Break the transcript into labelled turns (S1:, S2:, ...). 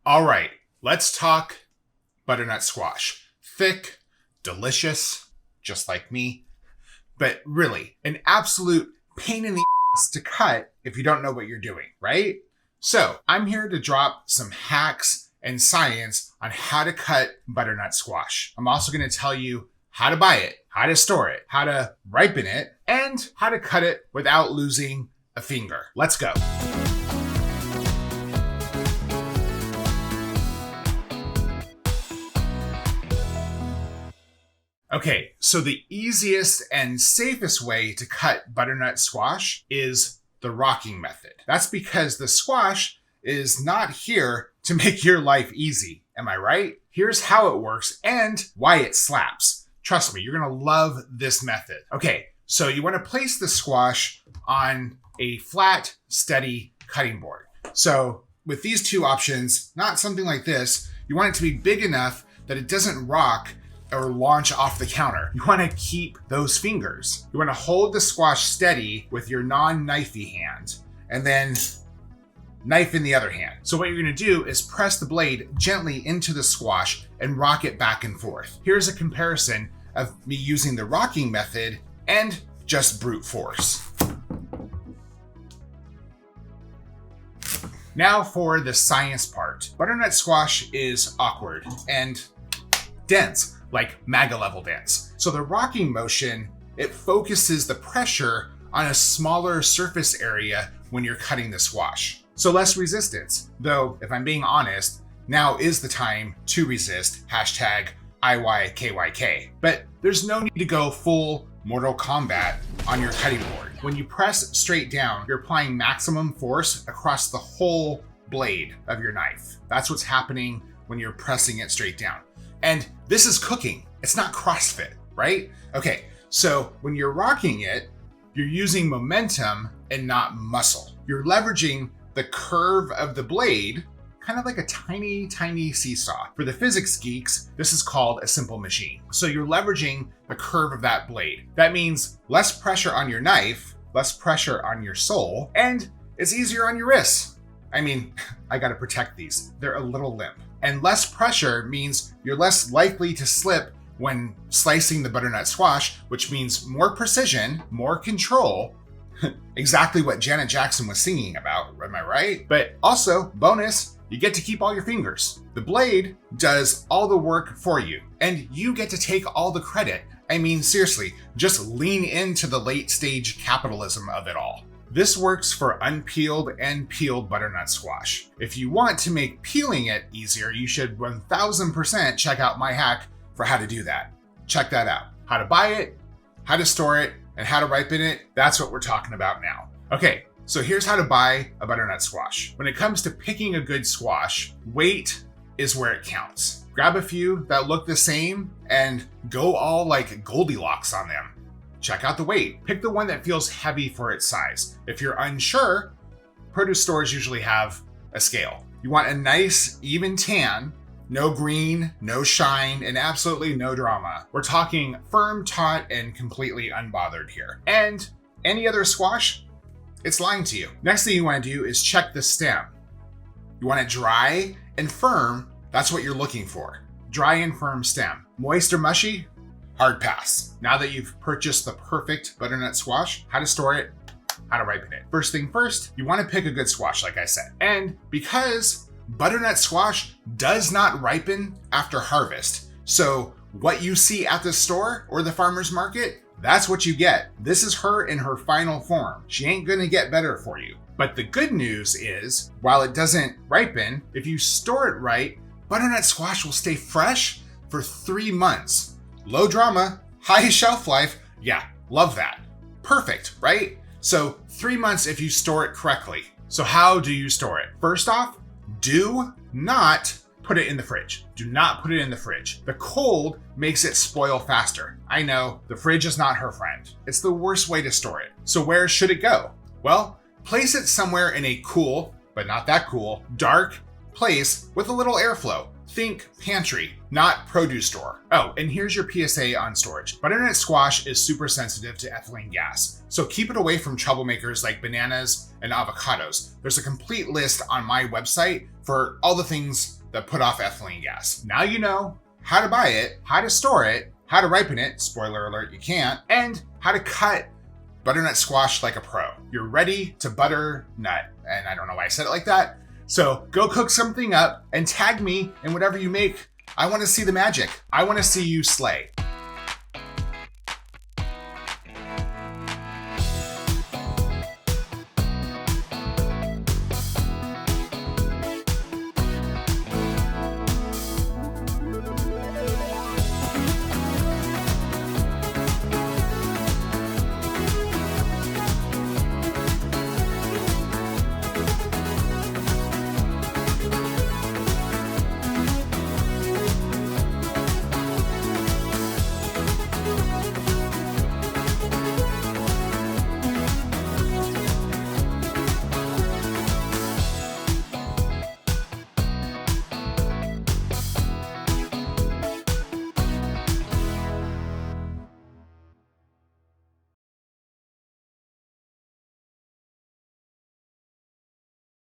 S1: All right, let's talk butternut squash. Thick, delicious, just like me, but really an absolute pain in the ass to cut if you don't know what you're doing, right? So I'm here to drop some hacks and science on how to cut butternut squash. I'm also going to tell you how to buy it, how to store it, how to ripen it, and how to cut it without losing a finger. Let's go. Okay, so the easiest and safest way to cut butternut squash is the rocking method. That's because the squash is not here to make your life easy. Am I right? Here's how it works and why it slaps. Trust me, you're gonna love this method. Okay, so you wanna place the squash on a flat, steady cutting board. So with these two options, not something like this, you want it to be big enough that it doesn't rock or launch off the counter. You want to keep those fingers. You want to hold the squash steady with your non-knifey hand and then knife in the other hand. So what you're going to do is press the blade gently into the squash and rock it back and forth. Here's a comparison of me using the rocking method and just brute force. Now for the science part. Butternut squash is awkward and dense, like MAGA level dense. So the rocking motion, it focuses the pressure on a smaller surface area when you're cutting the squash. So less resistance. Though, if I'm being honest, now is the time to resist, #IYKYK. But there's no need to go full Mortal Kombat on your cutting board. When you press straight down, you're applying maximum force across the whole blade of your knife. That's what's happening when you're pressing it straight down. And this is cooking. It's not CrossFit, right? Okay, so when you're rocking it, you're using momentum and not muscle. You're leveraging the curve of the blade, kind of like a tiny, tiny seesaw. For the physics geeks, this is called a simple machine. So you're leveraging the curve of that blade. That means less pressure on your knife, less pressure on your sole, and it's easier on your wrists. I mean, I gotta protect these. They're a little limp. And less pressure means you're less likely to slip when slicing the butternut squash, which means more precision, more control. Exactly what Janet Jackson was singing about, am I right? But also, bonus, you get to keep all your fingers. The blade does all the work for you, and you get to take all the credit. I mean, seriously, just lean into the late stage capitalism of it all. This works for unpeeled and peeled butternut squash. If you want to make peeling it easier, you should 1000% check out my hack for how to do that. Check that out. How to buy it, how to store it, and how to ripen it. That's what we're talking about now. Okay, so here's how to buy a butternut squash. When it comes to picking a good squash, weight is where it counts. Grab a few that look the same and go all like Goldilocks on them. Check out the weight. Pick the one that feels heavy for its size. If you're unsure, produce stores usually have a scale. You want a nice, even tan, no green, no shine, and absolutely no drama. We're talking firm, taut, and completely unbothered here. And any other squash, it's lying to you. Next thing you want to do is check the stem. You want it dry and firm. That's what you're looking for. Dry and firm stem. Moist or mushy? Hard pass. Now that you've purchased the perfect butternut squash, how to store it, how to ripen it. First thing first, you want to pick a good squash, like I said. And because butternut squash does not ripen after harvest, so what you see at the store or the farmer's market, that's what you get. This is her in her final form. She ain't gonna get better for you. But the good news is, while it doesn't ripen, if you store it right, butternut squash will stay fresh for 3 months. Low drama, high shelf life. Yeah, love that. Perfect, right? So 3 months if you store it correctly. So how do you store it? First off, do not put it in the fridge. Do not put it in the fridge. The cold makes it spoil faster. I know, the fridge is not her friend. It's the worst way to store it. So where should it go? Well, place it somewhere in a cool, but not that cool, dark place with a little airflow. Think pantry, not produce store. Oh, and here's your PSA on storage. Butternut squash is super sensitive to ethylene gas, so keep it away from troublemakers like bananas and avocados. There's a complete list on my website for for all the things that put off ethylene gas. Now you know how to buy it, how to store it, how to ripen it, spoiler alert, you can't, and how to cut butternut squash like a pro. You're ready to butternut. And I don't know why I said it like that. So go cook something up and tag me in whatever you make. I want to see the magic. I want to see you slay.